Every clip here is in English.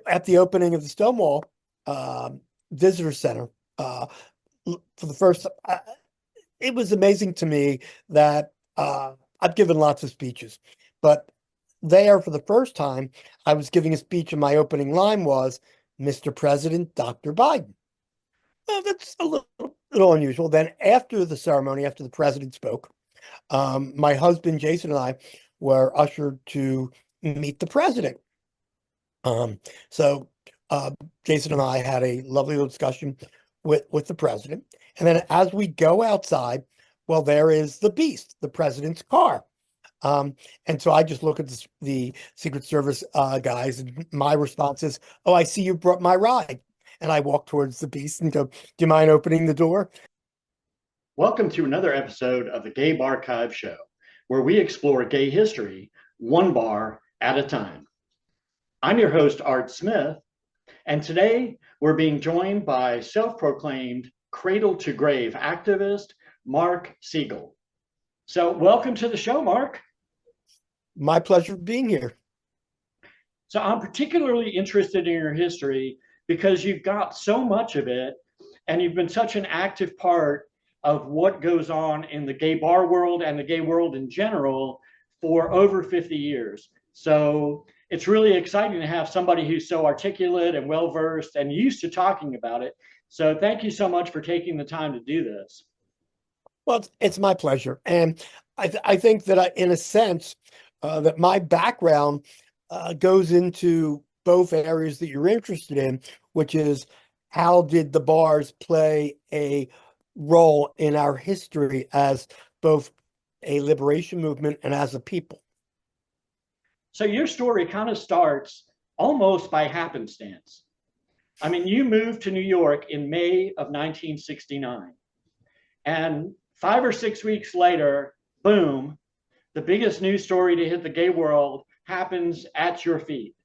at the opening of the Stonewall Visitor Center, for the first, it was amazing to me that I've given lots of speeches, but there for the first time, I was giving a speech, and my opening line was, "Mr. President, Dr. Biden." Well, that's a little unusual. Then after the ceremony, after the president spoke, my husband Jason and I were ushered to meet the president. So Jason and I had a lovely little discussion with the president. And then as we go outside, well, there is the beast, the president's car. And so I just look at the Secret Service guys, and my response is, "Oh, I see you brought my ride." And I walk towards the beast and go, "Do you mind opening the door?" Welcome to another episode of the Gay Barchive Show, where we explore gay history one bar at a time. I'm your host, Art Smith, and today we're being joined by self-proclaimed cradle-to-grave activist, Mark Segal. So welcome to the show, Mark. My pleasure being here. So I'm particularly interested in your history because you've got so much of it, and you've been such an active part of what goes on in the gay bar world and the gay world in general for over 50 years. So it's really exciting to have somebody who's so articulate and well-versed and used to talking about it. So thank you so much for taking the time to do this. Well, it's my pleasure. And I think that in a sense, that my background goes into both areas that you're interested in, which is how did the bars play a role in our history as both a liberation movement and as a people. So your story kind of starts almost by happenstance. I mean, you moved to New York in May of 1969, and 5 or 6 weeks later, boom, the biggest news story to hit the gay world happens at your feet.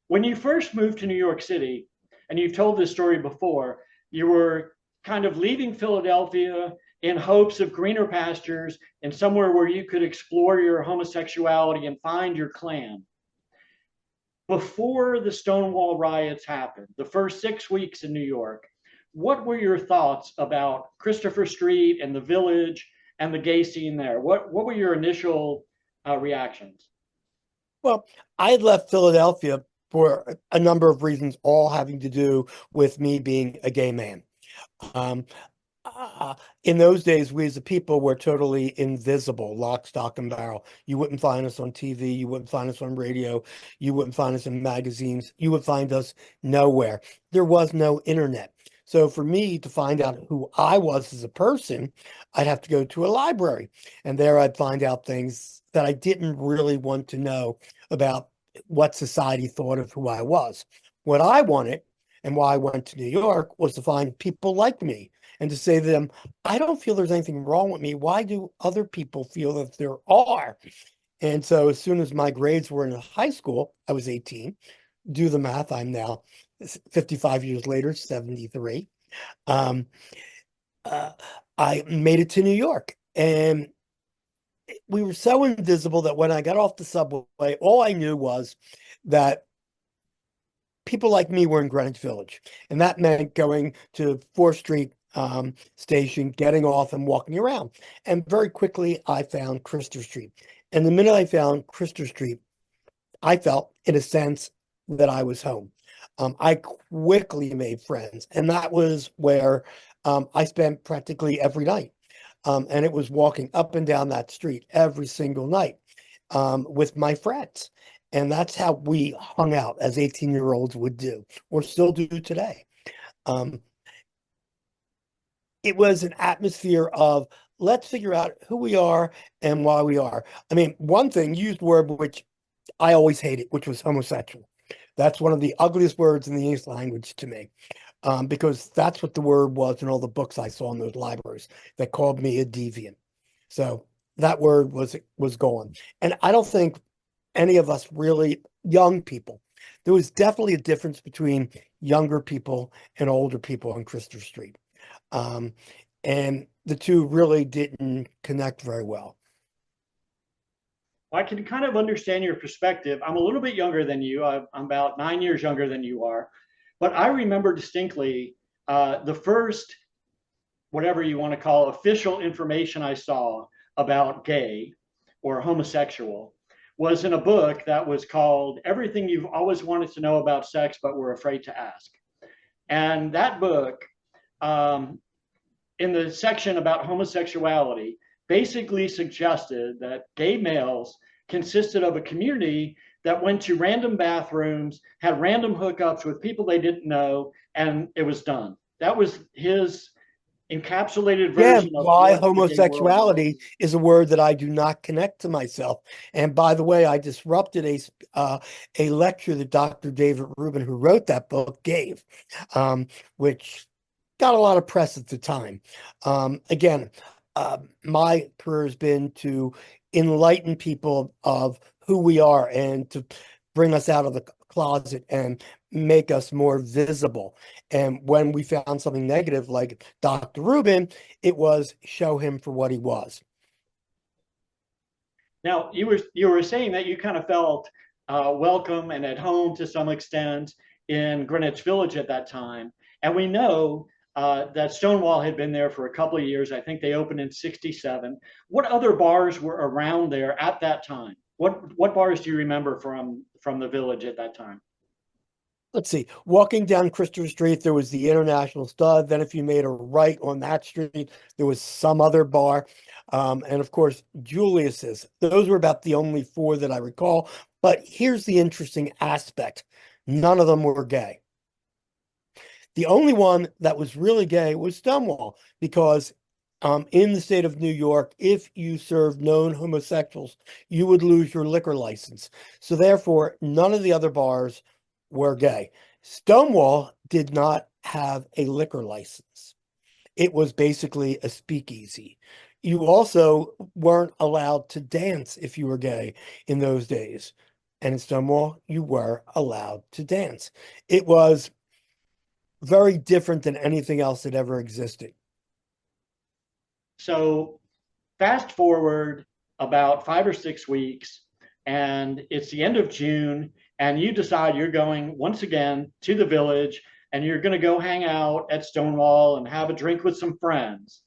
When you first moved to New York City, and you've told this story before, you were kind of leaving Philadelphia in hopes of greener pastures and somewhere where you could explore your homosexuality and find your clan. Before the Stonewall Riots happened, the first 6 weeks in New York, what were your thoughts about Christopher Street and the Village and the gay scene there? What were your initial reactions? Well, I had left Philadelphia for a number of reasons, all having to do with me being a gay man. Um, in those days, we as a people were totally invisible, lock, stock, and barrel. You wouldn't find us on TV. You wouldn't find us on radio. You wouldn't find us in magazines. You would find us nowhere. There was no internet. So for me to find out who I was as a person, I'd have to go to a library. And there I'd find out things that I didn't really want to know about what society thought of who I was. What I wanted and why I went to New York was to find people like me and to say to them, I don't feel there's anything wrong with me. Why do other people feel that there are? And so as soon as my grades were in high school, I was 18. Do the math. I'm now 55 years later, 73. Um, uh, I made it to New York, and we were so invisible that when I got off the subway, all I knew was that people like me were in Greenwich Village. And that meant going to 4th Street station, getting off and walking around. And very quickly, I found Christopher Street. And the minute I found Christopher Street, I felt, in a sense, that I was home. I quickly made friends. And that was where I spent practically every night. And it was walking up and down that street every single night with my friends. And that's how we hung out as 18-year-olds would do, or still do today. It was an atmosphere of let's figure out who we are and why we are. I mean, one thing, used word which I always hated, which was homosexual. That's one of the ugliest words in the English language to me, because that's what the word was in all the books I saw in those libraries that called me a deviant. So that word was gone. And I don't think any of us really, young people, there was definitely a difference between younger people and older people on Christopher Street. And the two really didn't connect very well. I can kind of understand your perspective. I'm a little bit younger than you. I'm about 9 years younger than you are. But I remember distinctly the first, whatever you want to call, official information I saw about gay or homosexual was in a book that was called Everything You've Always Wanted to Know About Sex But Were Afraid to Ask. And that book, in the section about homosexuality, basically suggested that gay males consisted of a community that went to random bathrooms, had random hookups with people they didn't know, and it was done. That was his encapsulated Yeah, version of why what the gay world homosexuality was. is a word that I do not connect to myself. And by the way, I disrupted a lecture that Dr. David Rubin, who wrote that book, gave, which got a lot of press at the time. Again, my career has been to enlighten people of who we are and to bring us out of the closet and make us more visible. And when we found something negative, like Dr. Rubin, it was show him for what he was. Now, you were saying that you kind of felt welcome and at home to some extent in Greenwich Village at that time, and we know that Stonewall had been there for a couple of years. I think they opened in '67. What other bars were around there at that time? What bars do you remember from the village at that time? Let's see, walking down Christopher Street, there was the International Stud. Then if you made a right on that street, there was some other bar. And of course, Julius's. Those were about the only four that I recall. But here's the interesting aspect. None of them were gay. The only one that was really gay was Stonewall, because in the state of New York, if you served known homosexuals, you would lose your liquor license. So therefore, none of the other bars were gay. Stonewall did not have a liquor license. It was basically a speakeasy. You also weren't allowed to dance if you were gay in those days. And in Stonewall, you were allowed to dance. It was very different than anything else that ever existed. So fast forward about 5 or 6 weeks, and it's the end of June, and you decide you're going once again to the village, and you're going to go hang out at Stonewall and have a drink with some friends.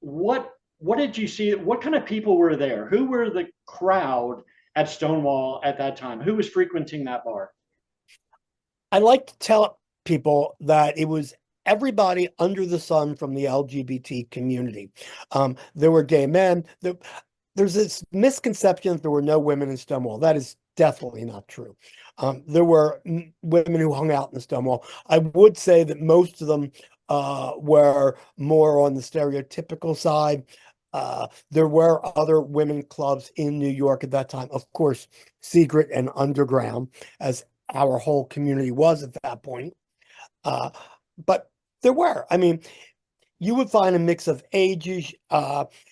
What did you see? What kind of people were there? Who were the crowd at Stonewall at that time? Who was frequenting that bar? I like to tell people that it was everybody under the sun from the LGBT community. There were gay men. There's this misconception that there were no women in Stonewall. That is definitely not true. There were women who hung out in the Stonewall. I would say that most of them were more on the stereotypical side. There were other women clubs in New York at that time, of course, secret and underground, as our whole community was at that point. But there were. I mean, you would find a mix of ages.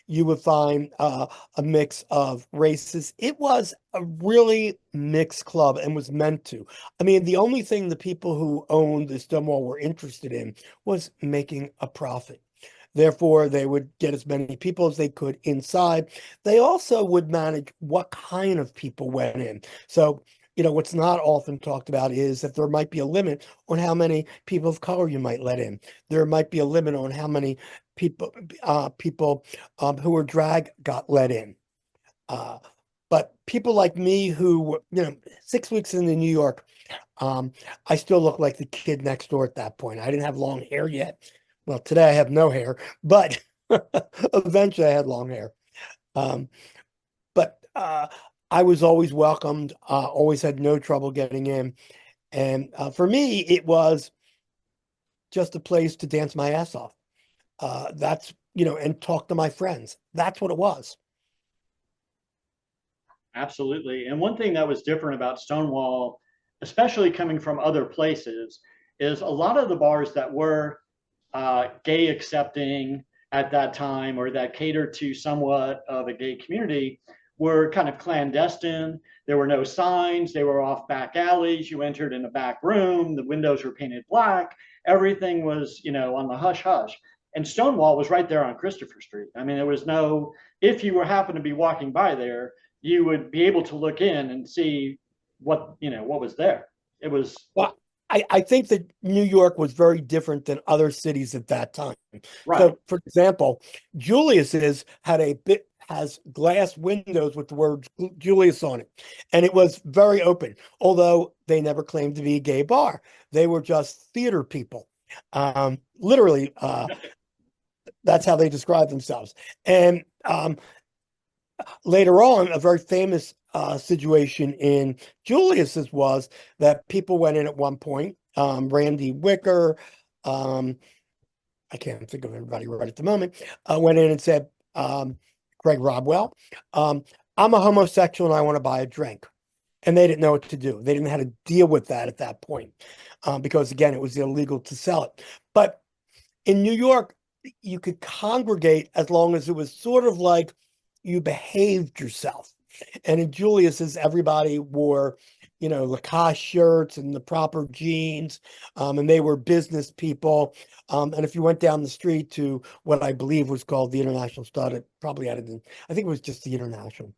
You would find a mix of races. It was a really mixed club and was meant to. I mean, the only thing the people who owned the Stonewall were interested in was making a profit. Therefore, they would get as many people as they could inside. They also would manage what kind of people went in. So, what's not often talked about is that there might be a limit on how many people of color you might let in. There might be a limit on how many people who were drag got let in. But people like me who, 6 weeks into New York, I still look like the kid next door at that point. I didn't have long hair yet. Well, today I have no hair, but eventually I had long hair. But I was always welcomed, always had no trouble getting in. And for me, it was just a place to dance my ass off. And talk to my friends. That's what it was. Absolutely. And one thing that was different about Stonewall, especially coming from other places, is a lot of the bars that were gay accepting at that time or that catered to somewhat of a gay community were kind of clandestine. There were no signs. They were off back alleys. You entered in a back room. The windows were painted black. Everything was, on the hush hush. And Stonewall was right there on Christopher Street. I mean, there was no, if you were happened to be walking by there, you would be able to look in and see what was there. It was Well, I think that New York was very different than other cities at that time. right. So, for example, Julius's has glass windows with the word Julius on it, and it was very open. Although they never claimed to be a gay bar, they were just theater people. Literally, that's how they describe themselves. And later on, a very famous situation in Julius's was that people went in at one point. Randy Wicker, I can't think of everybody right at the moment, went in and said, Craig Rodwell, I'm a homosexual and I want to buy a drink. And they didn't know what to do. They didn't know how to deal with that at that point because, again, it was illegal to sell it. But in New York, you could congregate as long as it was sort of like you behaved yourself. And in Julius's, everybody wore, Lacoste shirts and the proper jeans, and they were business people. And if you went down the street to what I believe was called the International Stud, it probably added in, I think it was just the International.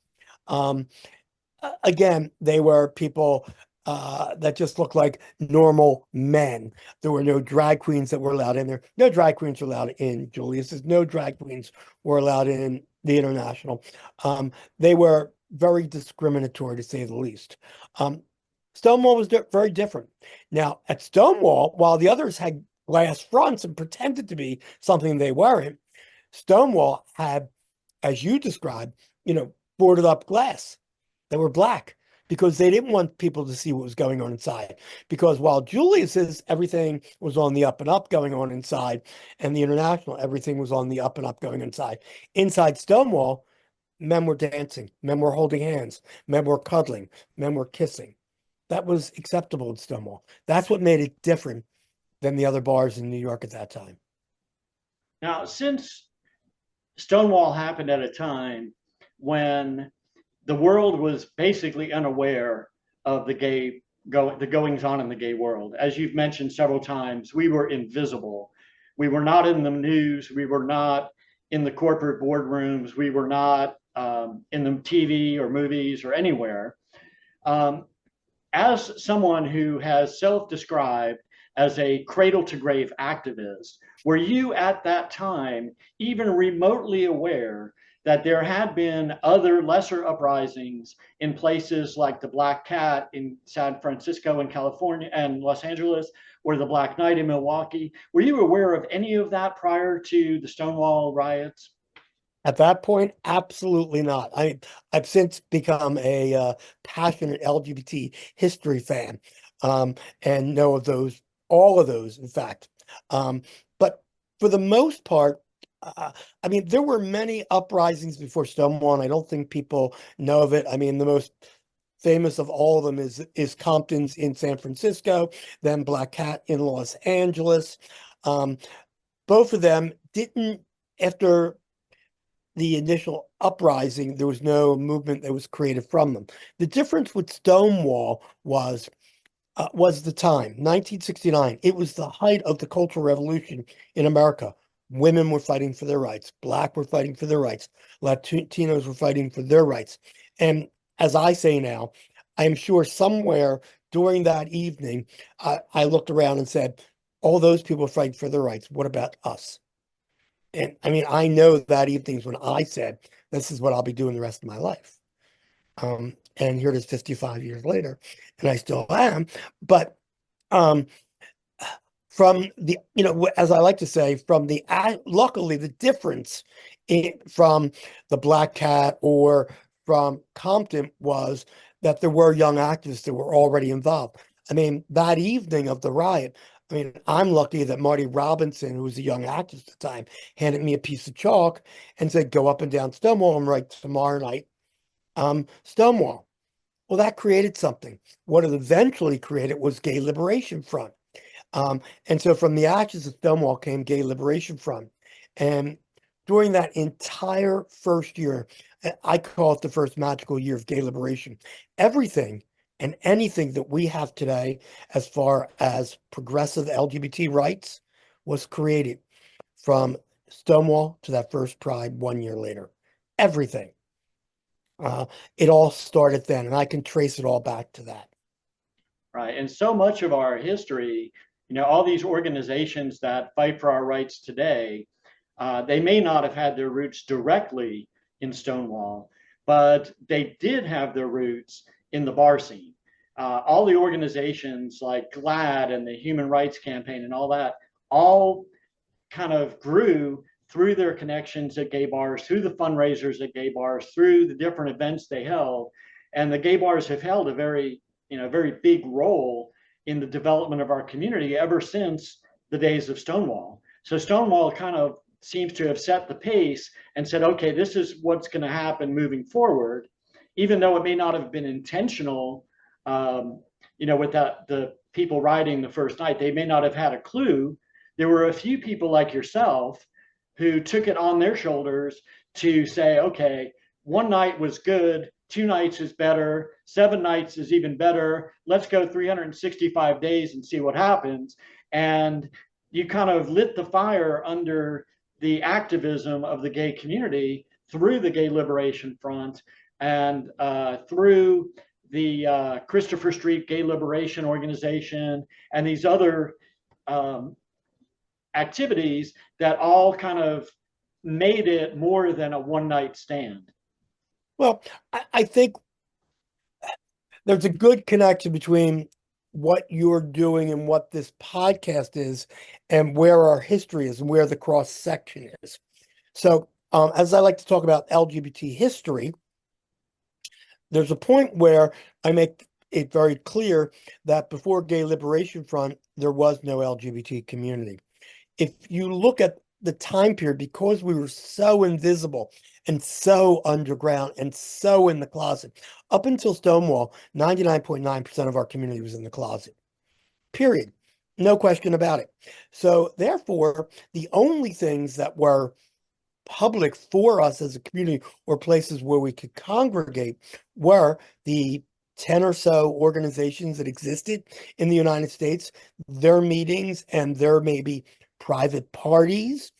Again, they were people that just looked like normal men. There were no drag queens that were allowed in there. No drag queens were allowed in Julius's. No drag queens were allowed in the International. They were very discriminatory, to say the least. Stonewall was very different. Now, at Stonewall, while the others had glass fronts and pretended to be something they weren't, Stonewall had, as you described, boarded up glass that were black because they didn't want people to see what was going on inside. Because while Julius's, everything was on the up and up going on inside, and the International, everything was on the up and up going inside. Inside Stonewall, men were dancing, men were holding hands, men were cuddling, men were kissing. That was acceptable in Stonewall. That's what made it different than the other bars in New York at that time. Now, since Stonewall happened at a time when the world was basically unaware of the goings on in the gay world. As you've mentioned several times, we were invisible. We were not in the news. We were not in the corporate boardrooms. We were not in the TV or movies or anywhere. As someone who has self-described as a cradle to grave activist, were you at that time even remotely aware that there had been other lesser uprisings in places like the Black Cat in San Francisco and California and Los Angeles, or the Black Knight in Milwaukee? Were you aware of any of that prior to the Stonewall riots? At that point, absolutely not. I've since become a passionate LGBT history fan, and know of those, all of those, in fact. But for the most part, there were many uprisings before Stonewall, and I don't think people know of it. The most famous of all of them is Compton's in San Francisco, then Black Cat in Los Angeles. Both of them didn't, after the initial uprising, there was no movement that was created from them. The difference with Stonewall was the time, 1969. It was the height of the Cultural Revolution in America. Women were fighting for their rights. Black were fighting for their rights. Latinos were fighting for their rights. And as I say now, I am sure somewhere during that evening, I looked around and said, all those people fighting for their rights. What about us? And I know that evenings when I said, this is what I'll be doing the rest of my life. And here it is 55 years later, and I still am. But from the, as I like to say, luckily the difference from the Black Cat or from Compton was that there were young activists that were already involved. That evening of the riot, I'm lucky that Marty Robinson, who was a young activist at the time, handed me a piece of chalk and said, go up and down Stonewall and write tomorrow night, Stonewall. Well, that created something. What it eventually created was Gay Liberation Front. And so from the ashes of Stonewall came Gay Liberation Front. And during that entire first year, I call it the first magical year of gay liberation, everything and anything that we have today as far as progressive LGBT rights was created from Stonewall to that first Pride 1 year later. Everything. Uh, it all started then, and I can trace it all back to that. Right. And so much of our history, all these organizations that fight for our rights today, they may not have had their roots directly in Stonewall, but they did have their roots in the bar scene. All the organizations like GLAAD and the Human Rights Campaign and all that, all kind of grew through their connections at gay bars, through the fundraisers at gay bars, through the different events they held. And the gay bars have held a very big role in the development of our community ever since the days of Stonewall. So Stonewall kind of seems to have set the pace and said, okay, this is what's going to happen moving forward, even though it may not have been intentional. With the people rioting the first night, they may not have had a clue. There were a few people like yourself who took it on their shoulders to say, okay, one night was good, 2 nights is better, 7 nights is even better. Let's go 365 days and see what happens. And you kind of lit the fire under the activism of the gay community through the Gay Liberation Front and through the Christopher Street Gay Liberation Organization and these other activities that all kind of made it more than a one-night stand. Well, I think there's a good connection between what you're doing and what this podcast is and where our history is and where the cross section is. So as I like to talk about LGBT history, there's a point where I make it very clear that before Gay Liberation Front, there was no LGBT community. If you look at the time period, because we were so invisible and so underground and so in the closet, up until Stonewall, 99.9% of our community was in the closet, period. No question about it. So therefore, the only things that were public for us as a community or places where we could congregate were the 10 or so organizations that existed in the United States, their meetings, and their maybe private parties.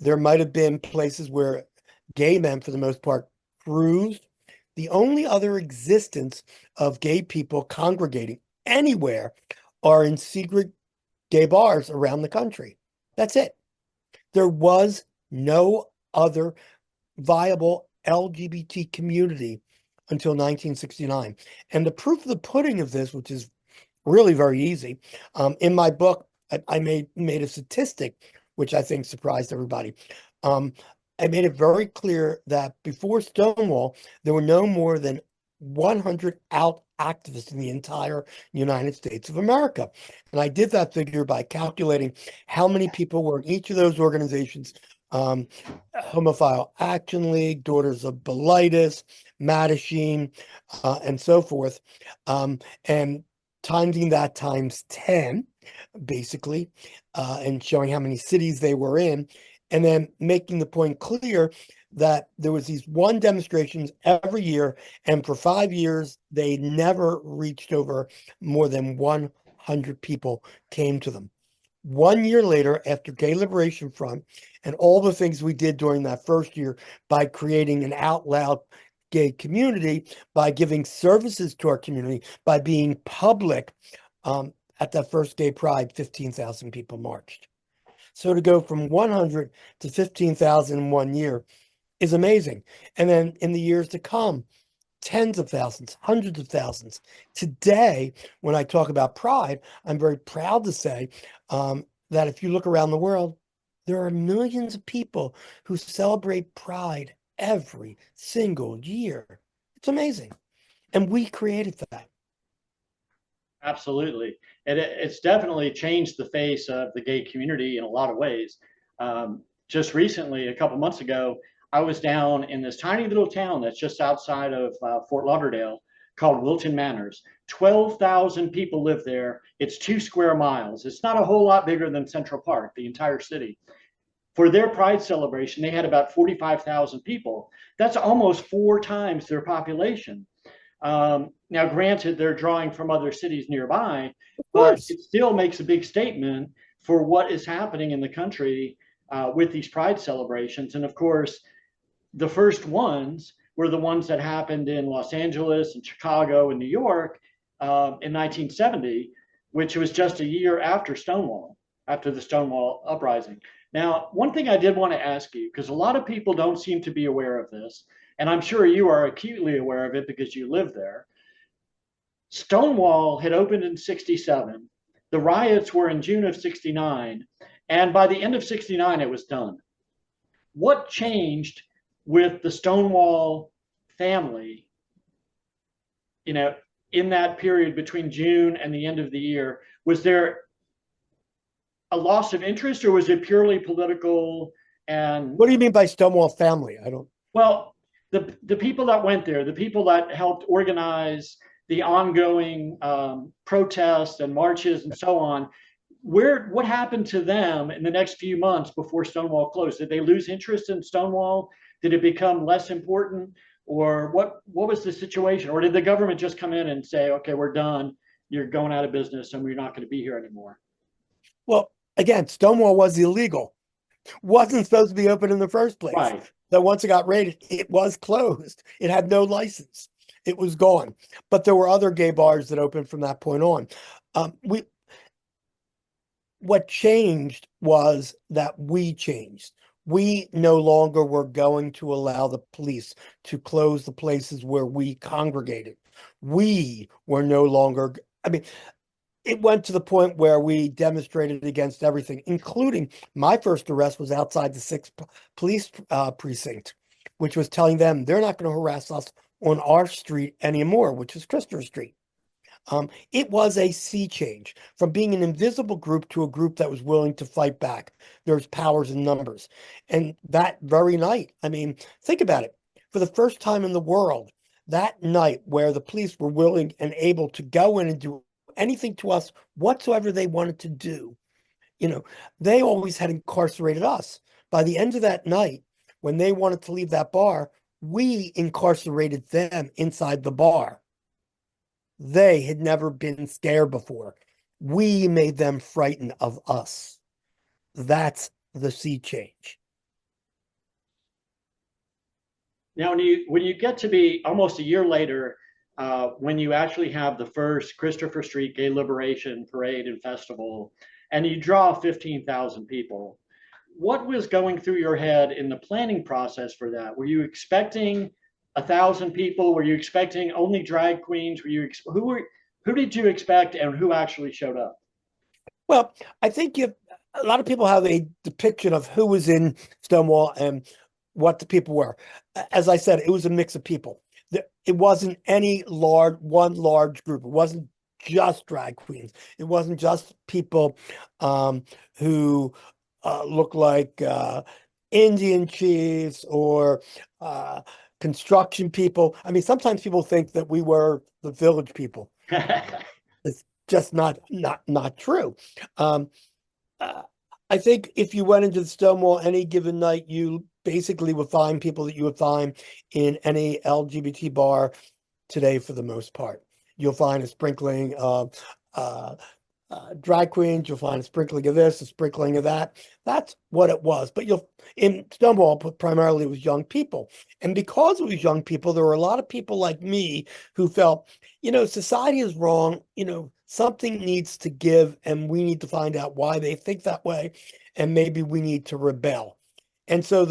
There might have been places where gay men, for the most part, cruised. The only other existence of gay people congregating anywhere are in secret gay bars around the country. That's it. There was no other viable LGBT community until 1969. And the proof of the pudding of this, which is really very easy, in my book, I made a statistic, which I think surprised everybody. I made it very clear that before Stonewall, there were no more than 100 out activists in the entire United States of America. And I did that figure by calculating how many people were in each of those organizations. Homophile Action League, Daughters of Bilitis, Mattachine, and so forth. And timing that times 10, basically, and showing how many cities they were in, and then making the point clear that there was these one demonstrations every year, and for 5 years, they never reached over more than 100 people came to them. 1 year later, after Gay Liberation Front and all the things we did during that first year by creating an out loud gay community, by giving services to our community, by being public, at that first Gay Pride, 15,000 people marched. So to go from 100 to 15,000 in 1 year is amazing. And then in the years to come, tens of thousands, hundreds of thousands. Today, when I talk about Pride, I'm very proud to say that if you look around the world, there are millions of people who celebrate Pride every single year. It's amazing. And we created that. Absolutely. It's definitely changed the face of the gay community in a lot of ways. Just recently, a couple months ago, I was down in this tiny little town that's just outside of Fort Lauderdale called Wilton Manors. 12,000 people live there. It's 2 square miles. It's not a whole lot bigger than Central Park, the entire city. For their Pride celebration, they had about 45,000 people. That's almost 4 times their population. Now, granted, they're drawing from other cities nearby, but it still makes a big statement for what is happening in the country with these Pride celebrations. And of course, the first ones were the ones that happened in Los Angeles and Chicago and New York in 1970, which was just a year after Stonewall, after the Stonewall Uprising. Now, one thing I did want to ask you, because a lot of people don't seem to be aware of this, and I'm sure you are acutely aware of it because you live there. Stonewall had opened in 67. The riots were in June of 69. And by the end of 69, it was done. What changed with the Stonewall family, in that period between June and the end of the year? Was there a loss of interest, or was it purely political? And what do you mean by Stonewall family? I don't. Well, the people that went there, the people that helped organize the ongoing protests and marches and so on, what happened to them in the next few months before Stonewall closed? Did they lose interest in Stonewall? Did it become less important? Or what was the situation? Or did the government just come in and say, okay, we're done, you're going out of business and we're not going to be here anymore? Well, again, Stonewall was illegal. Wasn't supposed to be open in the first place. Right. So once it got raided, it was closed. It had no license. It was gone. But there were other gay bars that opened from that point on. What changed was that we changed. We no longer were going to allow the police to close the places where we congregated. We were no longer, it went to the point where we demonstrated against everything, including my first arrest was outside the 6th police precinct, which was telling them they're not going to harass us on our street anymore, which is Christopher Street. It was a sea change from being an invisible group to a group that was willing to fight back. There's powers in numbers. And that very night, think about it. For the first time in the world, that night where the police were willing and able to go in and do anything to us whatsoever they wanted to do, they always had incarcerated us. By the end of that night, when they wanted to leave that bar, we incarcerated them inside the bar. They had never been scared before. We made them frightened of us. That's the sea change. Now, when you get to be almost a year later, when you actually have the first Christopher Street Gay Liberation Parade and Festival, and you draw 15,000 people, what was going through your head in the planning process for that? Were you expecting 1,000 people? Were you expecting only drag queens? Who did you expect, and who actually showed up? Well, I think a lot of people have a depiction of who was in Stonewall and what the people were. As I said, it was a mix of people. It wasn't any one large group. It wasn't just drag queens. It wasn't just people who look like Indian chiefs or construction people. Sometimes people think that we were the village people. It's just not true. I think if you went into the Stonewall any given night, you basically would find people that you would find in any LGBT bar today for the most part. You'll find a sprinkling of drag queens, you'll find a sprinkling of this, a sprinkling of that. That's what it was. But in Stonewall, primarily it was young people. And because it was young people, there were a lot of people like me who felt, society is wrong, something needs to give, and we need to find out why they think that way, and maybe we need to rebel. And so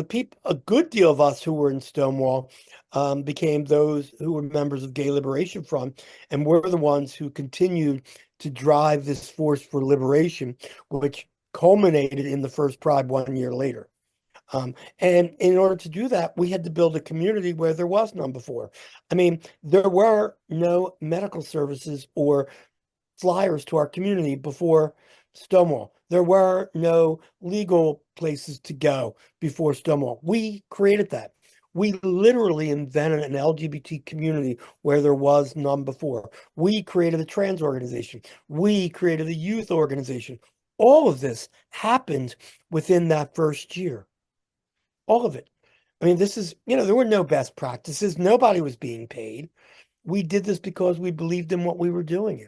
a good deal of us who were in Stonewall became those who were members of Gay Liberation Front, and were the ones who continued to drive this force for liberation, which culminated in the first Pride 1 year later. And in order to do that, we had to build a community where there was none before. There were no medical services or flyers to our community before Stonewall. There were no legal places to go before Stonewall. We created that. We literally invented an LGBT community where there was none before. We created a trans organization. We created a youth organization. All of this happened within that first year. All of it. This is, there were no best practices. Nobody was being paid. We did this because we believed in what we were doing.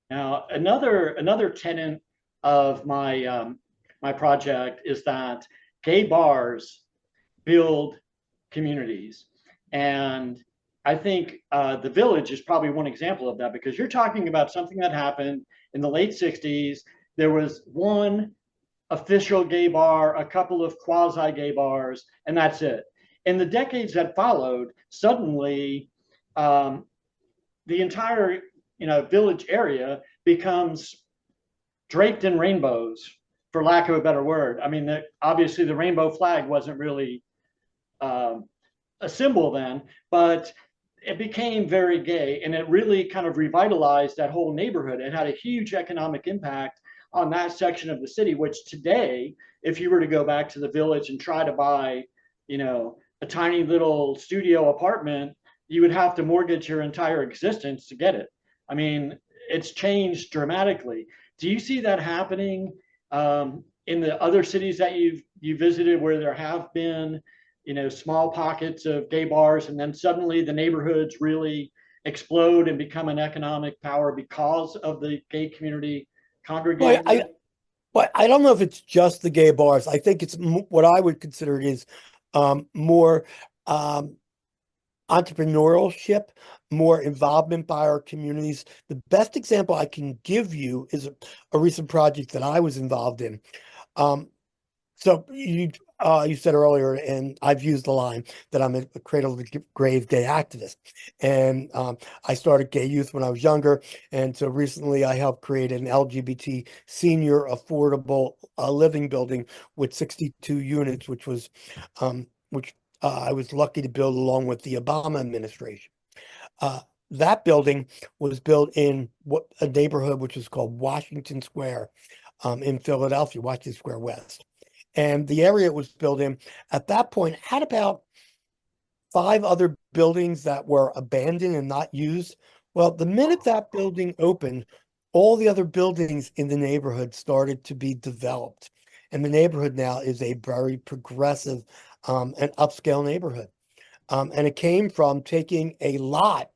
Now, another tenet of my my project is that gay bars build communities. And I think the Village is probably one example of that, because you're talking about something that happened in the late 60s. There was one official gay bar, a couple of quasi gay bars, and that's it. In the decades that followed, suddenly the entire Village area becomes draped in rainbows, for lack of a better word. I mean, obviously the rainbow flag wasn't really a symbol then, but it became very gay, and it really kind of revitalized that whole neighborhood. It had a huge economic impact on that section of the city, which today, if you were to go back to the Village and try to buy, a tiny little studio apartment, you would have to mortgage your entire existence to get it. I mean, it's changed dramatically. Do you see that happening in the other cities that you visited, where there have been, small pockets of gay bars, and then suddenly the neighborhoods really explode and become an economic power because of the gay community congregating? But I don't know if it's just the gay bars. I think it's what I would consider it is more entrepreneurship, more involvement by our communities. The best example I can give you is a recent project that I was involved in. So you said earlier, and I've used the line that I'm a cradle to grave gay activist. And I started gay youth when I was younger. And so recently I helped create an LGBT senior affordable living building with 62 units, which I was lucky to build along with the Obama administration. That building was built in a neighborhood which is called Washington Square in Philadelphia, Washington Square West. And the area it was built in at that point had about 5 other buildings that were abandoned and not used. Well, the minute that building opened, all the other buildings in the neighborhood started to be developed. And the neighborhood now is a very progressive and upscale neighborhood. And it came from taking a lot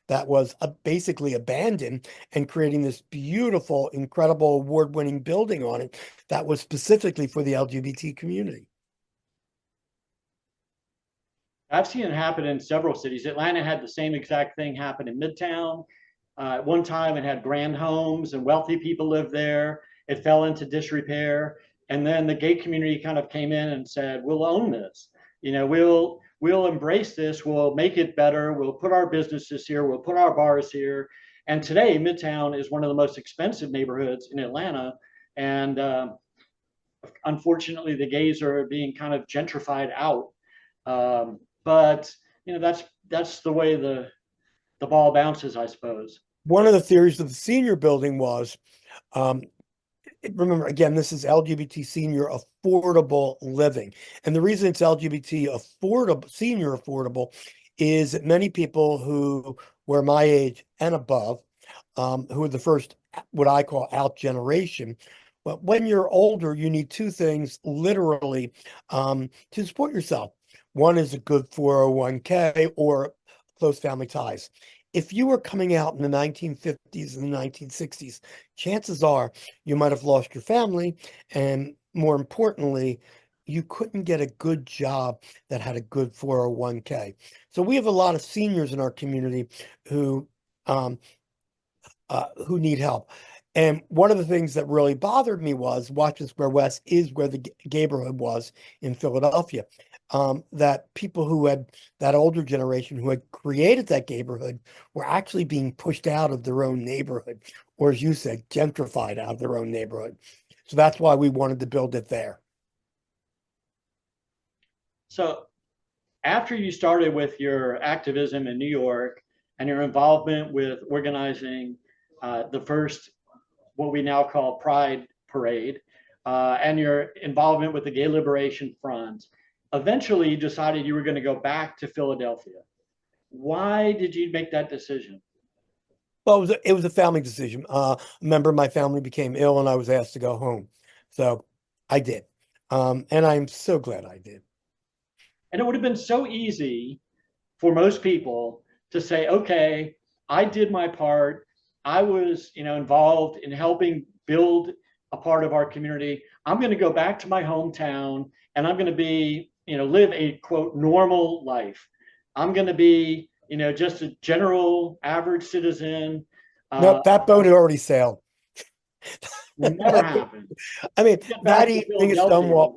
that was basically abandoned and creating this beautiful, incredible, award-winning building on it that was specifically for the LGBT community. I've seen it happen in several cities. Atlanta had the same exact thing happen in Midtown. At one time, it had grand homes and wealthy people lived there. It fell into disrepair. And then the gay community kind of came in and said, we'll own this. We'll embrace this. We'll make it better. We'll put our businesses here. We'll put our bars here. And today, Midtown is one of the most expensive neighborhoods in Atlanta. And unfortunately, the gays are being kind of gentrified out. But that's the way the ball bounces, I suppose. One of the theories of the senior building was, remember, again, this is LGBT senior affordable living. And the reason it's LGBT affordable, senior affordable, is that many people who were my age and above, who are the first, what I call out generation, but when you're older, you need 2 things literally to support yourself. One is a good 401k or close family ties. If you were coming out in the 1950s and the 1960s, chances are you might have lost your family, and more importantly, you couldn't get a good job that had a good 401k. So we have a lot of seniors in our community who need help. And one of the things that really bothered me was Washington Square West is where the neighborhood was in Philadelphia. That people who had that older generation who had created that neighborhood were actually being pushed out of their own neighborhood, or as you said, gentrified out of their own neighborhood. So that's why we wanted to build it there. So after you started with your activism in New York and your involvement with organizing the first, what we now call Pride Parade, and your involvement with the Gay Liberation Front, eventually you decided you were going to go back to Philadelphia. Why did you make that decision? Well, it was a family decision. A member of my family became ill and I was asked to go home. So I did. And I'm so glad I did. And it would have been so easy for most people to say, okay, I did my part. I was, involved in helping build a part of our community. I'm going to go back to my hometown and I'm going to be live a quote normal life. I'm going to be, just a general average citizen. Nope, that boat had already sailed. Never happened. I mean, Get back that to evening at Philadelphia.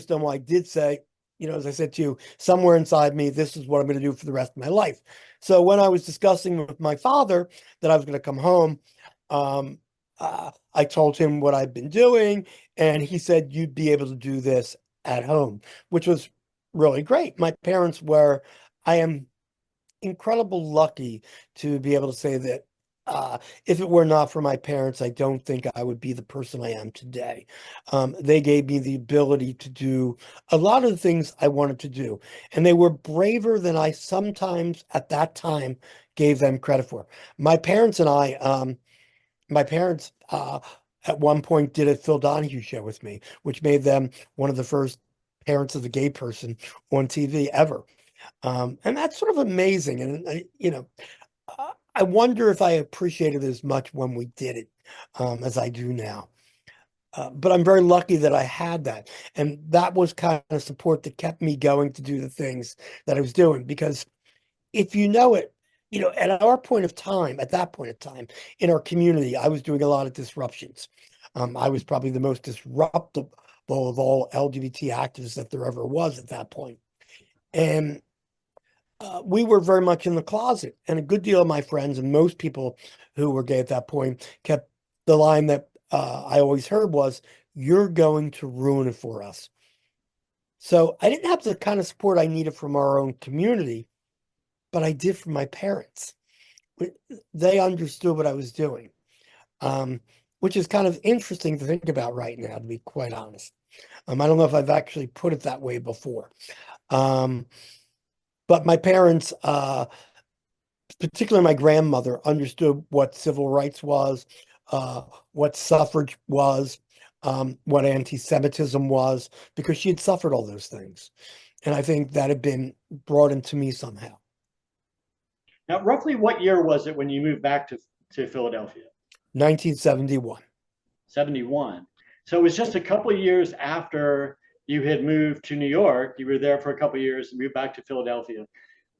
Stonewall, I did say, as I said to you, somewhere inside me, this is what I'm going to do for the rest of my life. So when I was discussing with my father that I was going to come home, um, I told him what I'd been doing, and he said, you'd be able to do this at home, which was really great. I am incredible lucky to be able to say that if it were not for my parents, I don't think I would be the person I am today. They gave me the ability to do a lot of the things I wanted to do, and they were braver than I sometimes at that time gave them credit for. My parents and my parents at one point did a Phil Donahue show with me, which made them one of the first parents of a gay person on TV ever. And that's sort of amazing. And, I wonder if I appreciated it as much when we did it as I do now. But I'm very lucky that I had that. And that was kind of support that kept me going to do the things that I was doing. Because if you know it, at that point of time in our community, I was doing a lot of disruptions. I was probably the most disruptive of all LGBT activists that there ever was at that point. And we were very much in the closet, and a good deal of my friends and most people who were gay at that point kept the line that I always heard was, "You're going to ruin it for us." So I didn't have the kind of support I needed from our own community, but I did from my parents. They understood what I was doing, which is kind of interesting to think about right now, to be quite honest. I don't know if I've actually put it that way before. But my parents, particularly my grandmother, understood what civil rights was, what suffrage was, what anti-Semitism was, because she had suffered all those things. And I think that had been brought into me somehow. Now, roughly what year was it when you moved back to Philadelphia? 1971. 71. So it was just a couple of years after you had moved to New York. You were there for a couple of years and moved back to Philadelphia.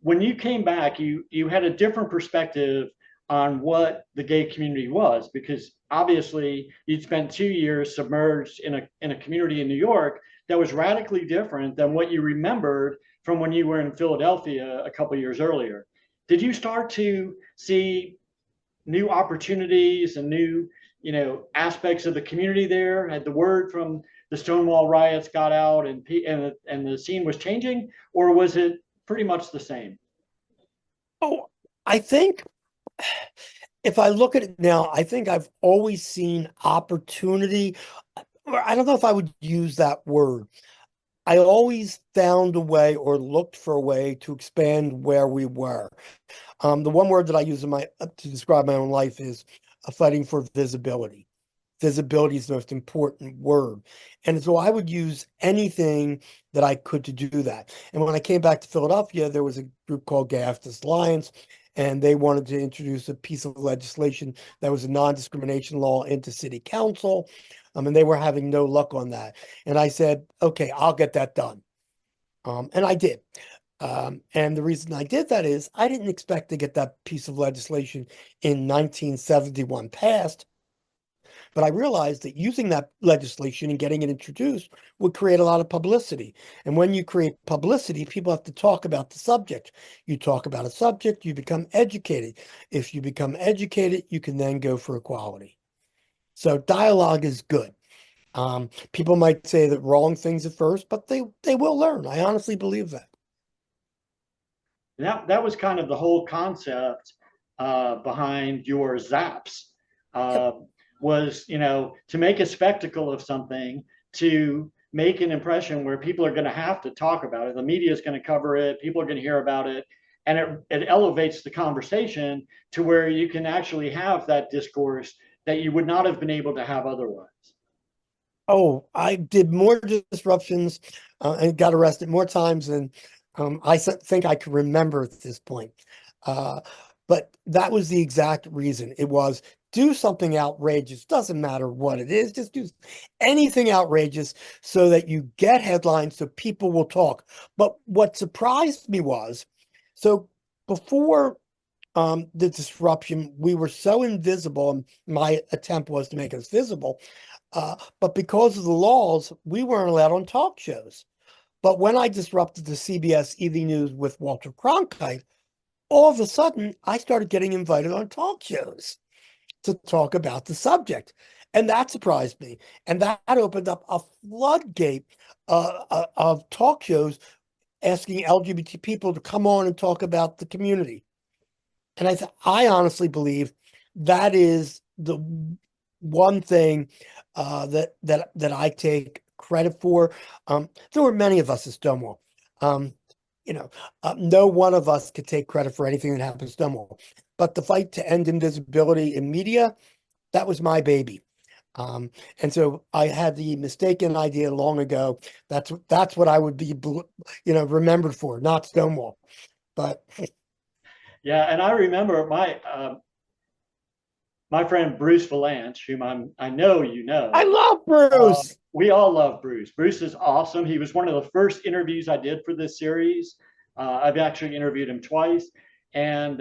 When you came back, you had a different perspective on what the gay community was, because obviously you'd spent 2 years submerged in a community in New York that was radically different than what you remembered from when you were in Philadelphia a couple of years earlier. Did you start to see new opportunities and new, aspects of the community there? Had the word from the Stonewall riots got out and the scene was changing, or was it pretty much the same? Oh, I think if I look at it now, I think I've always seen opportunity. Or I don't know if I would use that word. I always found a way or looked for a way to expand where we were. The one word that I use to describe my own life is fighting for visibility. Visibility is the most important word. And so I would use anything that I could to do that. And when I came back to Philadelphia, there was a group called Gay Activist Alliance, and they wanted to introduce a piece of legislation that was a non-discrimination law into city council. And they were having no luck on that. And I said, okay, I'll get that done. And I did. And the reason I did that is I didn't expect to get that piece of legislation in 1971 passed, but I realized that using that legislation and getting it introduced would create a lot of publicity. And when you create publicity, people have to talk about the subject. You talk about a subject, you become educated. If you become educated, you can then go for equality. So dialogue is good. People might say that wrong things at first, but they will learn. I honestly believe that. That was kind of the whole concept behind your zaps. Yep. Was, to make a spectacle of something, to make an impression where people are going to have to talk about it. The media is going to cover it. People are going to hear about it. And it elevates the conversation to where you can actually have that discourse that you would not have been able to have otherwise. Oh, I did more disruptions and got arrested more times than I think I can remember at this point. But that was the exact reason. It was do something outrageous. Doesn't matter what it is, just do anything outrageous so that you get headlines so people will talk. But what surprised me was, so before the disruption, we were so invisible, and my attempt was to make us visible. But because of the laws, we weren't allowed on talk shows. But when I disrupted the CBS Evening News with Walter Cronkite, all of a sudden, I started getting invited on talk shows to talk about the subject. And that surprised me. And that opened up a floodgate of talk shows asking LGBT people to come on and talk about the community. And I honestly believe that is the one thing that I take credit for. There were many of us at Stonewall. No one of us could take credit for anything that happened at Stonewall. But the fight to end invisibility in media, that was my baby. And so I had the mistaken idea long ago. That's what I would be, remembered for, not Stonewall. But yeah, and I remember my friend Bruce Valance, whom I know you know. I love Bruce. We all love Bruce. Bruce is awesome. He was one of the first interviews I did for this series. I've actually interviewed him twice. And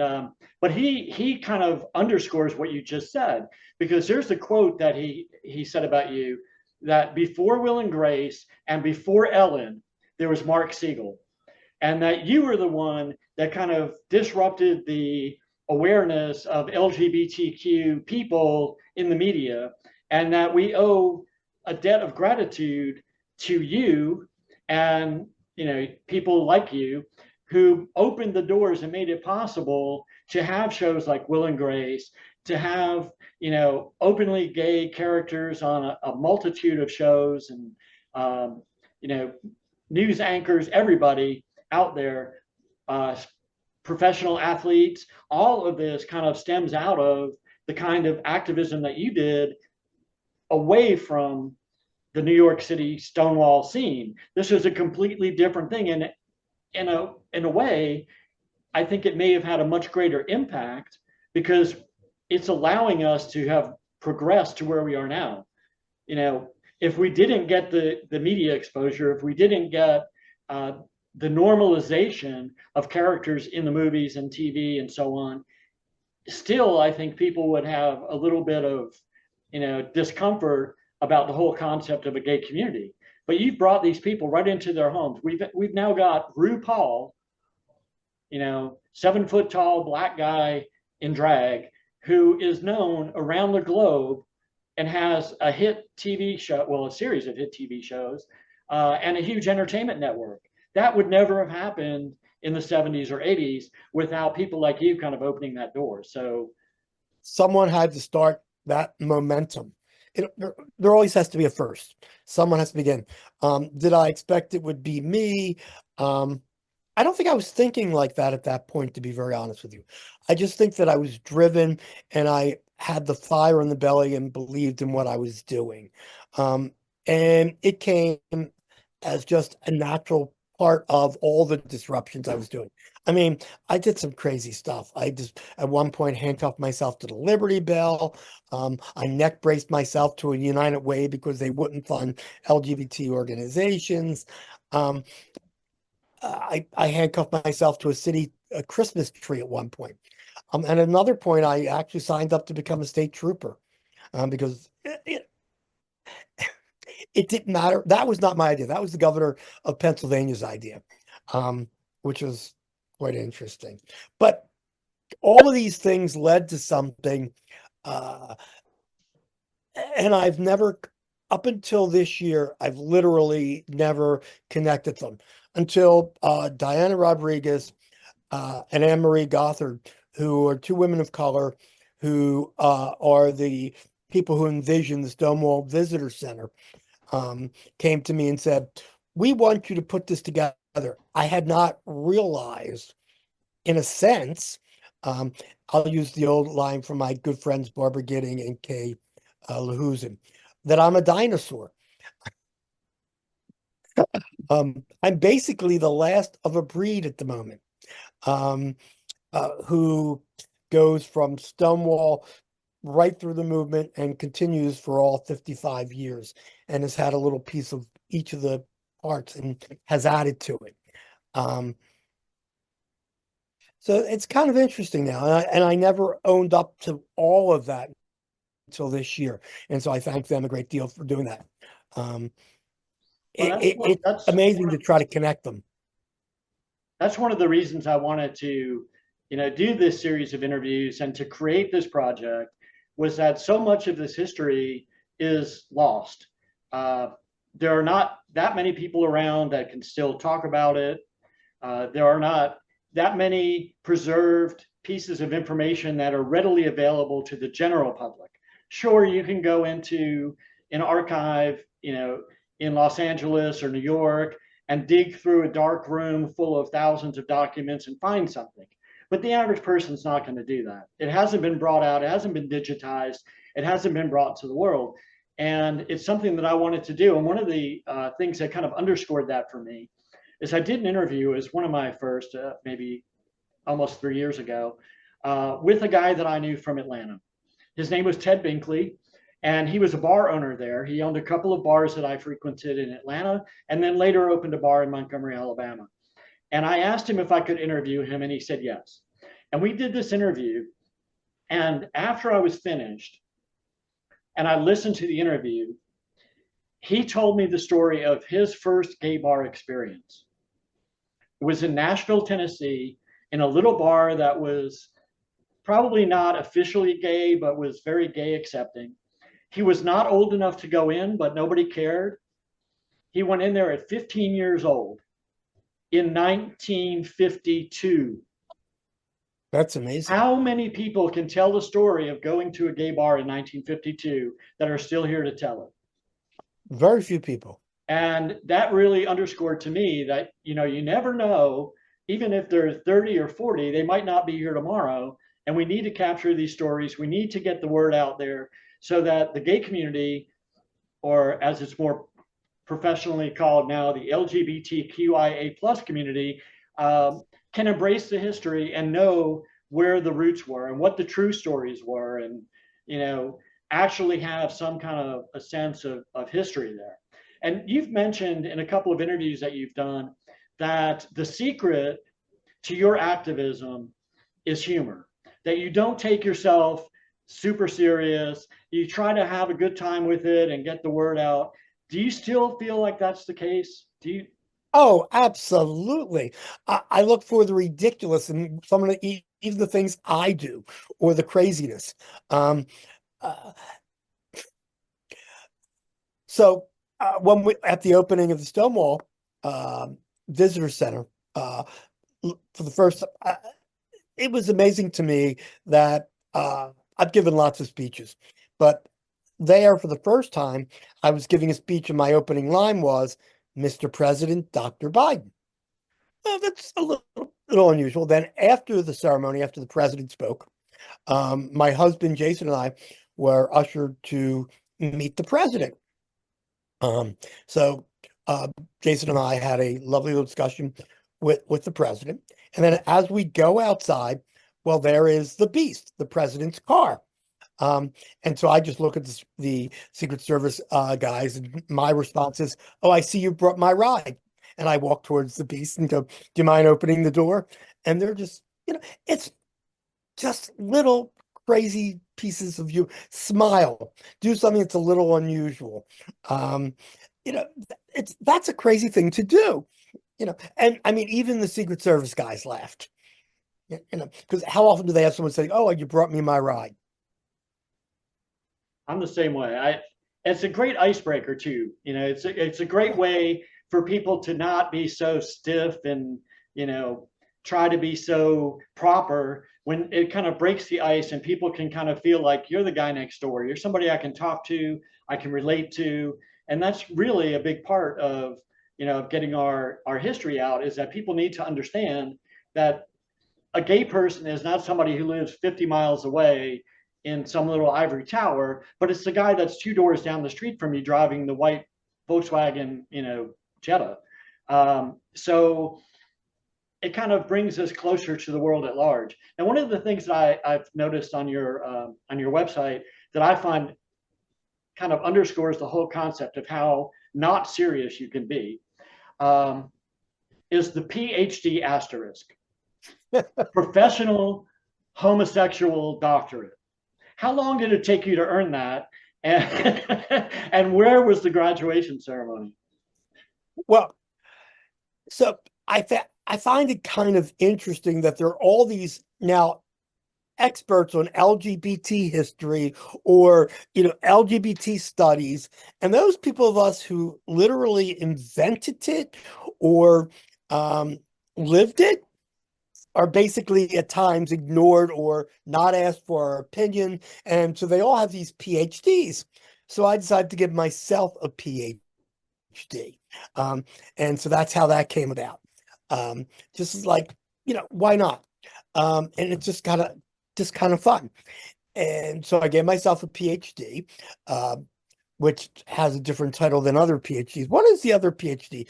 but he kind of underscores what you just said, because there's the quote that he said about you, that before Will and Grace and before Ellen, there was Mark Segal, and that you were the one that kind of disrupted the awareness of LGBTQ people in the media, and that we owe a debt of gratitude to you and people like you who opened the doors and made it possible to have shows like Will and Grace, to have openly gay characters on a multitude of shows, and news anchors, everybody out there, professional athletes. All of this kind of stems out of the kind of activism that you did away from the New York City Stonewall scene. This was a completely different thing, and in a way, I think it may have had a much greater impact because it's allowing us to have progressed to where we are now. If we didn't get the media exposure, if we didn't get the normalization of characters in the movies and TV and so on, still, I think people would have a little bit of, discomfort about the whole concept of a gay community. But you've brought these people right into their homes. We've now got RuPaul, 7 foot tall black guy in drag, who is known around the globe and has a hit TV show, well, a series of hit TV shows, and a huge entertainment network. That would never have happened in the 70s or 80s without people like you kind of opening that door. So someone had to start that momentum. There always has to be a first. Someone has to begin. Did I expect it would be me? I don't think I was thinking like that at that point, to be very honest with you. I just think that I was driven and I had the fire in the belly and believed in what I was doing. And it came as just a natural part of all the disruptions I was doing. I mean, I did some crazy stuff. I just, at one point, handcuffed myself to the Liberty Bell. I neck braced myself to a United Way because they wouldn't fund LGBT organizations. I handcuffed myself to a Christmas tree at one point. And at another point, I actually signed up to become a state trooper because it didn't matter. That was not my idea. That was the governor of Pennsylvania's idea, which was quite interesting. But all of these things led to something. And I've never, up until this year, I've literally never connected them until Diana Rodriguez and Anne Marie Gothard, who are two women of color, who are the people who envisioned the Stonewall Visitor Center, came to me and said, "We want you to put this together." I had not realized, in a sense, I'll use the old line from my good friends Barbara Gidding and Kay Lahusen, that I'm a dinosaur. I'm basically the last of a breed at the moment, who goes from Stonewall right through the movement and continues for all 55 years and has had a little piece of each of the parts and has added to it. So it's kind of interesting now. And I never owned up to all of that until this year. And so I thank them a great deal for doing that. It's amazing to try to connect them. That's one of the reasons I wanted to, do this series of interviews and to create this project, was that so much of this history is lost. There are not that many people around that can still talk about it. There are not that many preserved pieces of information that are readily available to the general public. Sure, you can go into an archive, in Los Angeles or New York and dig through a dark room full of thousands of documents and find something. But the average person's not going to do that. It hasn't been brought out. It hasn't been digitized. It hasn't been brought to the world. And it's something that I wanted to do. And one of the things that kind of underscored that for me is I did an interview as one of my first, maybe almost 3 years ago, with a guy that I knew from Atlanta. His name was Ted Binkley, and he was a bar owner there. He owned a couple of bars that I frequented in Atlanta, and then later opened a bar in Montgomery, Alabama. And I asked him if I could interview him, and he said yes. And we did this interview. And after I was finished, and I listened to the interview, he told me the story of his first gay bar experience. It was in Nashville, Tennessee, in a little bar that was probably not officially gay, but was very gay accepting. He was not old enough to go in, but nobody cared. He went in there at 15 years old in 1952. That's amazing. How many people can tell the story of going to a gay bar in 1952 that are still here to tell it? Very few people. And that really underscored to me that, you never know, even if they're 30 or 40, they might not be here tomorrow. And we need to capture these stories. We need to get the word out there so that the gay community, or as it's more professionally called now, the LGBTQIA plus community, can embrace the history and know where the roots were and what the true stories were, and actually have some kind of a sense of history there. And you've mentioned in a couple of interviews that you've done that the secret to your activism is humor, that you don't take yourself super serious. You try to have a good time with it and get the word out. Do you still feel like that's the case? Do you? Oh, absolutely. I look for the ridiculous in some of even the things I do, or the craziness. When we at the opening of the Stonewall Visitor Center, for the first, it was amazing to me that I've given lots of speeches, but there for the first time, I was giving a speech, and my opening line was, "Mr. President, Dr. Biden." Well, that's a little unusual. Then after the ceremony, after the president spoke, my husband, Jason, and I were ushered to meet the president. So Jason and I had a lovely little discussion with the president. And then as we go outside, well, there is the beast, the president's car. And so I just look at the Secret Service guys, and my response is, "Oh, I see you brought my ride." And I walk towards the beast and go, "Do you mind opening the door?" And they're just, it's just little crazy pieces of you. Smile, do something that's a little unusual. That's a crazy thing to do, and I mean, even the Secret Service guys laughed, because how often do they have someone say, "Oh, you brought me my ride"? I'm the same way. It's a great icebreaker too. It's a great way for people to not be so stiff and, try to be so proper, when it kind of breaks the ice and people can kind of feel like you're the guy next door. You're somebody I can talk to, I can relate to. And that's really a big part of, getting our history out, is that people need to understand that a gay person is not somebody who lives 50 miles away in some little ivory tower, but it's the guy that's 2 doors down the street from you driving the white Volkswagen, Jetta. So it kind of brings us closer to the world at large. And one of the things that I've noticed on your website that I find kind of underscores the whole concept of how not serious you can be is the PhD asterisk, professional homosexual doctorate. How long did it take you to earn that? And where was the graduation ceremony? Well, so I find it kind of interesting that there are all these now experts on LGBT history or LGBT studies, and those people of us who literally invented it or lived it are basically at times ignored or not asked for our opinion, and so they all have these PhDs. So I decided to give myself a PhD, and so that's how that came about. Just like why not? And it's just kind of fun. And so I gave myself a PhD, which has a different title than other PhDs. What does the other PhD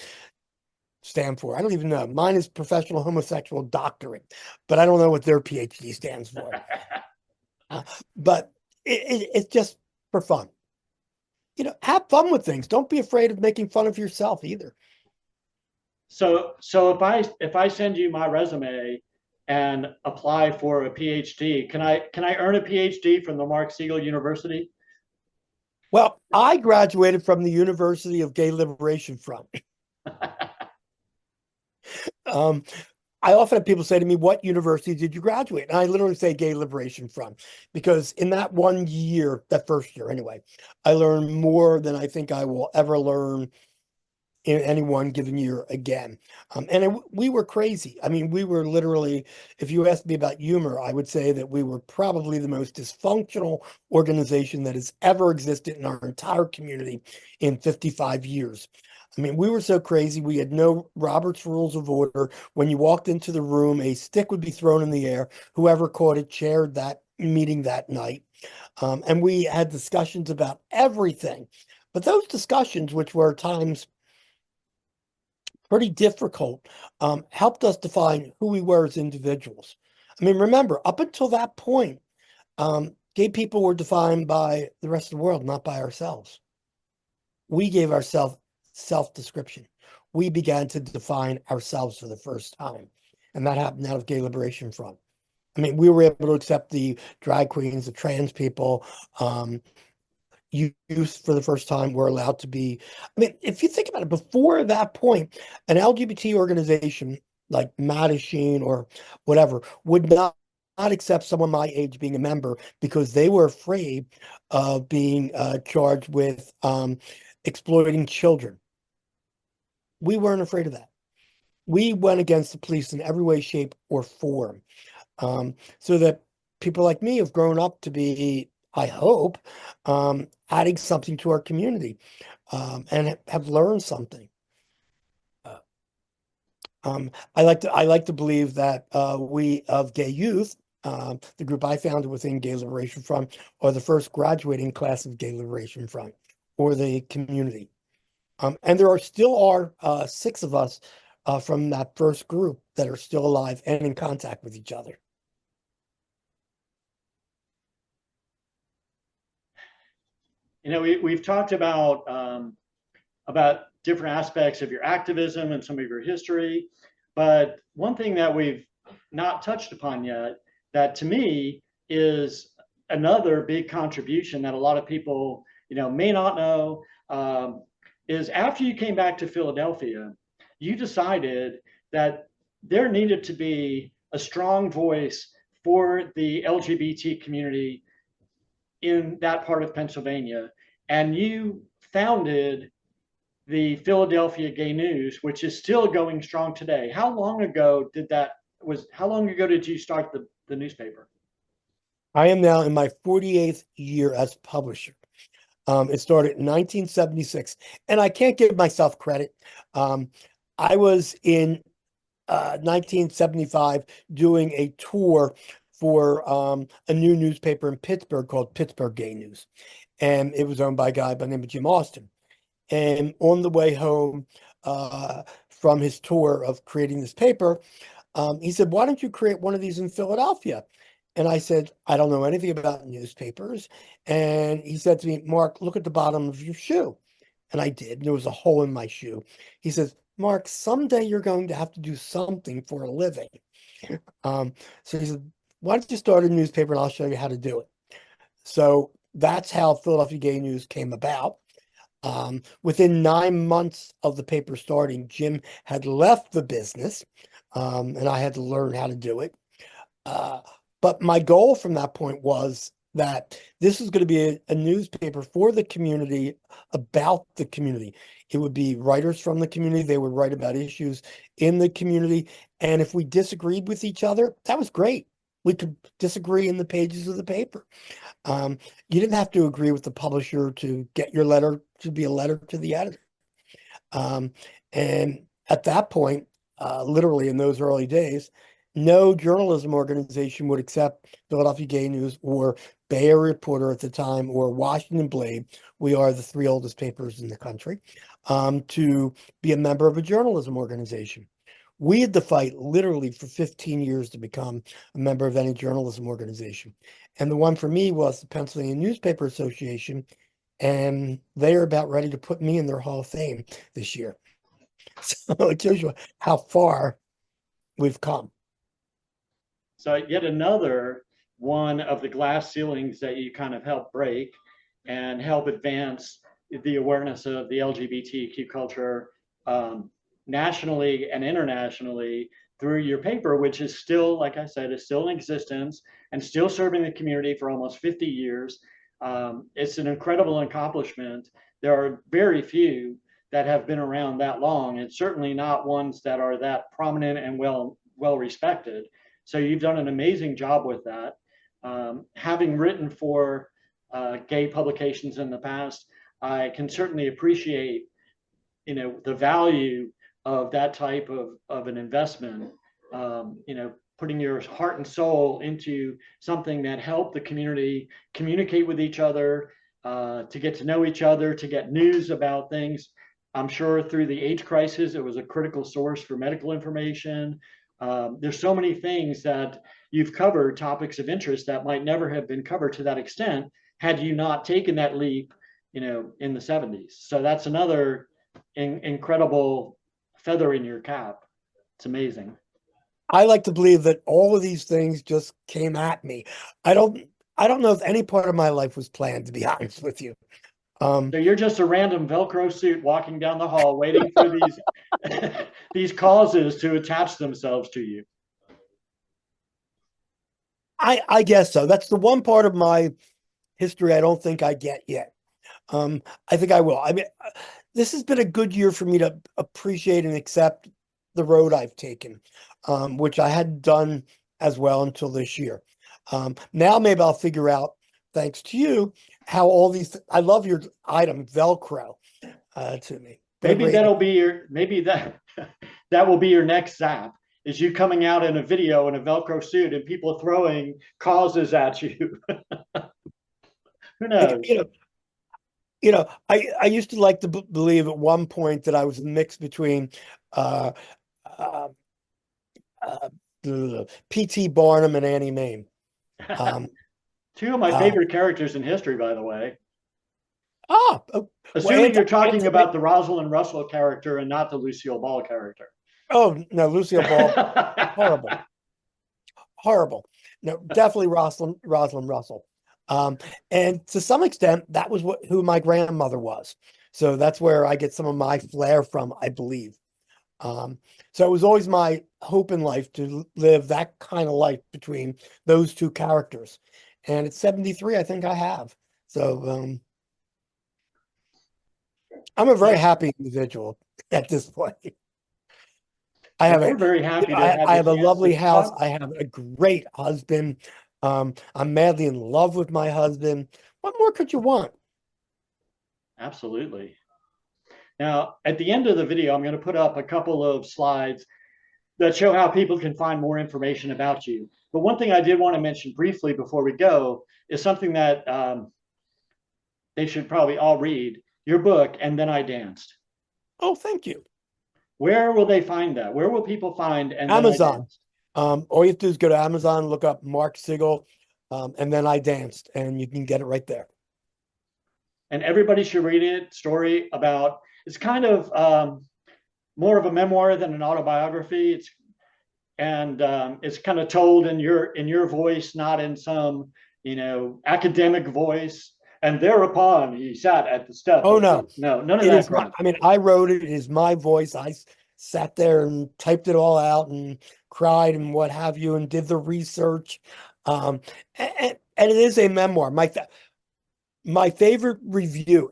stand for? I don't even know. Mine is professional homosexual doctorate, but I don't know what their PhD stands for. But it's just for fun. Have fun with things. Don't be afraid of making fun of yourself either. So if I send you my resume and apply for a PhD, can I earn a PhD from the Mark Segal University? Well, I graduated from the University of Gay Liberation Front. I often have people say to me, "What university did you graduate?" And I literally say Gay Liberation Front, because in that 1 year, that first year anyway, I learned more than I think I will ever learn in any one given year again. We were crazy. I mean, we were literally, if you asked me about humor, I would say that we were probably the most dysfunctional organization that has ever existed in our entire community in 55 years. I mean, we were so crazy. We had no Robert's Rules of Order. When you walked into the room, a stick would be thrown in the air. Whoever caught it chaired that meeting that night. And we had discussions about everything. But those discussions, which were at times pretty difficult, helped us define who we were as individuals. I mean, remember, up until that point, gay people were defined by the rest of the world, not by ourselves. We gave ourselves self-description. We began to define ourselves for the first time, and that happened out of Gay Liberation Front. I mean, we were able to accept the drag queens, the trans people, youth for the first time were allowed to be. I mean, if you think about it, before that point, an LGBT organization like Mattachine or whatever would not accept someone my age being a member because they were afraid of being charged with exploiting children. We weren't afraid of that. We went against the police in every way, shape, or form, so that people like me have grown up to be, I hope, adding something to our community, and have learned something. I like to believe that we of Gay Youth, the group I founded within Gay Liberation Front, are the first graduating class of Gay Liberation Front, or the community. And there still are 6 of us from that first group that are still alive and in contact with each other. We've talked about different aspects of your activism and some of your history, but one thing that we've not touched upon yet, that to me is another big contribution that a lot of people may not know, is after you came back to Philadelphia, you decided that there needed to be a strong voice for the LGBT community in that part of Pennsylvania, and you founded the Philadelphia Gay News, which is still going strong today. How long ago did you start the newspaper? I am now in my 48th year as publisher. It started in 1976, and I can't give myself credit. I was in 1975 doing a tour for a new newspaper in Pittsburgh called Pittsburgh Gay News, and it was owned by a guy by the name of Jim Austin. And on the way home from his tour of creating this paper, He said, why don't you create one of these in Philadelphia? And I said, I don't know anything about newspapers. And he said to me, Mark, look at the bottom of your shoe. And I did. And there was a hole in my shoe. He says, Mark, someday you're going to have to do something for a living. So he said, why don't you start a newspaper and I'll show you how to do it. So that's how Philadelphia Gay News came about. Within 9 months of the paper starting, Jim had left the business, and I had to learn how to do it. But my goal from that point was that this is going to be a newspaper for the community, about the community. It would be writers from the community. They would write about issues in the community. And if we disagreed with each other, that was great. We could disagree in the pages of the paper. You didn't have to agree with the publisher to get your letter to be a letter to the editor. And at that point, literally in those early days, no journalism organization would accept Philadelphia Gay News or Bay Area Reporter at the time or Washington Blade. We are the three oldest papers in the country, to be a member of a journalism organization. We had to fight literally for 15 years to become a member of any journalism organization. And the one for me was the Pennsylvania Newspaper Association. And they're about ready to put me in their Hall of Fame this year. So it shows you how far we've come. So yet another one of the glass ceilings that you kind of help break and help advance the awareness of the LGBTQ culture, nationally and internationally through your paper, which is still, like I said, is still in existence and still serving the community for almost 50 years. It's an incredible accomplishment. There are very few that have been around that long, and certainly not ones that are that prominent and well respected. So you've done an amazing job with that. Having written for gay publications in the past, I can certainly appreciate, the value of that type of an investment. Putting your heart and soul into something that helped the community communicate with each other, to get to know each other, to get news about things. I'm sure through the AIDS crisis, it was a critical source for medical information. There's so many things that you've covered, topics of interest that might never have been covered to that extent had you not taken that leap, in the 70s. So that's another incredible feather in your cap. It's amazing. I like to believe that all of these things just came at me. I don't know if any part of my life was planned, to be honest with you. So you're just a random Velcro suit walking down the hall waiting for these these causes to attach themselves to you. I guess so. That's the one part of my history I don't think I get yet. I think I will. I mean, this has been a good year for me to appreciate and accept the road I've taken, which I hadn't done as well until this year. Now maybe I'll figure out, thanks to you, how all these, I love your item, Velcro, to me. Maybe that'll be that will be your next zap, is you coming out in a video in a Velcro suit and people throwing causes at you. Who knows? I used to like to believe at one point that I was a mix between P.T. Barnum and Annie Mae. Two of my favorite characters in history, by the way. Assuming well, you're talking about the Rosalind Russell character and not the Lucille Ball character. Oh, no, Lucille Ball, horrible. No, definitely Rosalind Russell. And to some extent, that was who my grandmother was. So that's where I get some of my flair from, I believe. So it was always my hope in life to live that kind of life between those two characters. And at 73, I think I have. So I'm a very happy individual at this point. We're very happy to have I have a chance lovely to house. talk. I have a great husband. I'm madly in love with my husband. What more could you want? Absolutely. Now, at the end of the video, I'm going to put up a couple of slides that show how people can find more information about you. But one thing I did want to mention briefly before we go is something that they should probably all read, your book, And Then I Danced. Oh, thank you. Where will they find that? Where will people find And Then I Amazon. Danced? All you have to do is go to Amazon, look up Mark Segal, and then I danced, and you can get it right there. And everybody should read it. Story about, it's kind of more of a memoir than an autobiography. It's kind of told in your voice, not in some academic voice. And thereupon he sat at the step. Oh no, no, none of it that is crap. I mean, I wrote it. It is my voice. Sat there and typed it all out and cried and what have you, and did the research. And it is a memoir. My favorite review.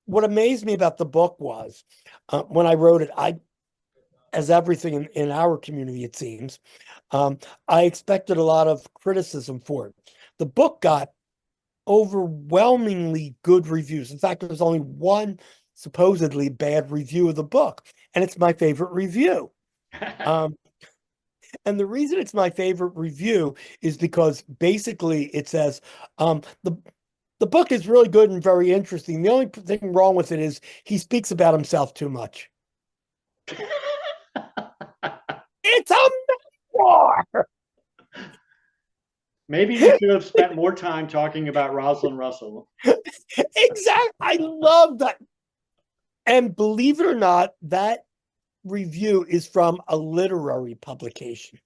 What amazed me about the book was when I wrote it. As everything in our community, it seems, I expected a lot of criticism for it. The book got overwhelmingly good reviews. In fact, there was only one supposedly bad review of the book, and it's my favorite review. And the reason it's my favorite review is because basically it says the book is really good and very interesting. The only thing wrong with it is he speaks about himself too much. It's a memoir. Maybe you should have spent more time talking about Rosalind Russell. Exactly. I love that. And believe it or not, that review is from a literary publication.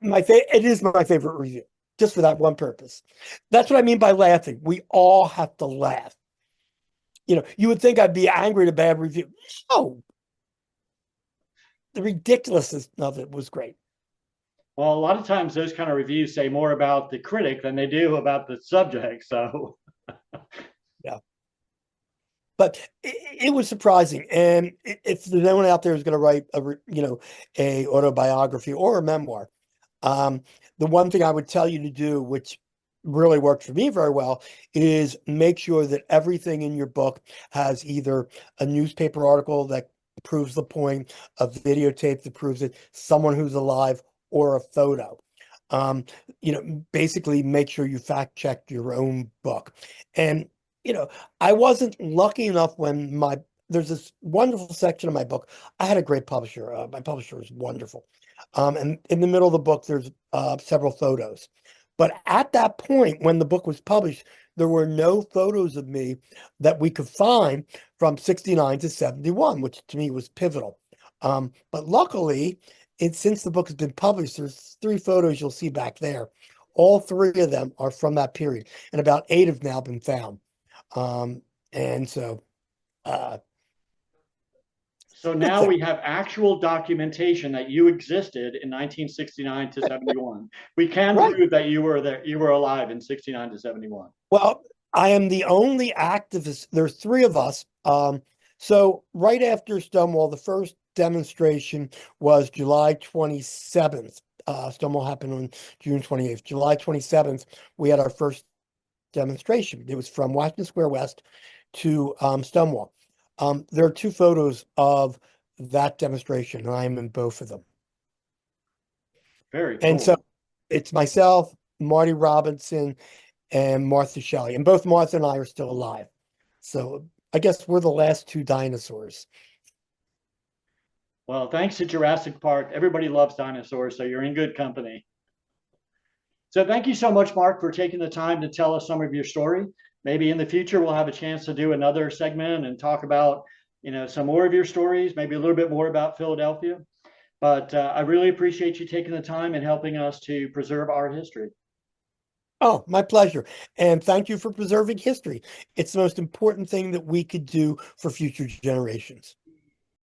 It is my favorite review, just for that one purpose. That's what I mean by laughing. We all have to laugh. You would think I'd be angry at a bad review. No. The ridiculousness of it was great. Well, a lot of times those kind of reviews say more about the critic than they do about the subject. So, yeah. But it was surprising. And if there's anyone out there who's going to write a autobiography or a memoir, the one thing I would tell you to do, which really worked for me very well, is make sure that everything in your book has either a newspaper article that proves the point, a videotape that proves it, someone who's alive, or a photo. Basically make sure you fact check your own book. And I wasn't lucky enough when there's this wonderful section of my book. I had a great publisher. My publisher was wonderful. And in the middle of the book, there's several photos. But at that point, when the book was published, there were no photos of me that we could find from 69 to 71, which to me was pivotal. But luckily, since the book has been published, there's 3 photos you'll see back there. All 3 of them are from that period, and about 8 have now been found. And so now we have actual documentation that you existed in 1969 to 71. We can prove that you were there, you were alive in 69 to 71. Well, I am the only activist. There's 3 of us. So right after Stonewall, the first demonstration was July 27th. Stonewall happened on June 28th. July 27th, we had our first demonstration. It was from Washington Square West to Stonewall. There are 2 photos of that demonstration, and I am in both of them. Very cool. And so it's myself, Marty Robinson, and Martha Shelley. And both Martha and I are still alive. So I guess we're the last 2 dinosaurs. Well, thanks to Jurassic Park. Everybody loves dinosaurs, so you're in good company. So thank you so much, Mark, for taking the time to tell us some of your story. Maybe in the future, we'll have a chance to do another segment and talk about, some more of your stories, maybe a little bit more about Philadelphia. But I really appreciate you taking the time and helping us to preserve art history. Oh, my pleasure. And thank you for preserving history. It's the most important thing that we could do for future generations.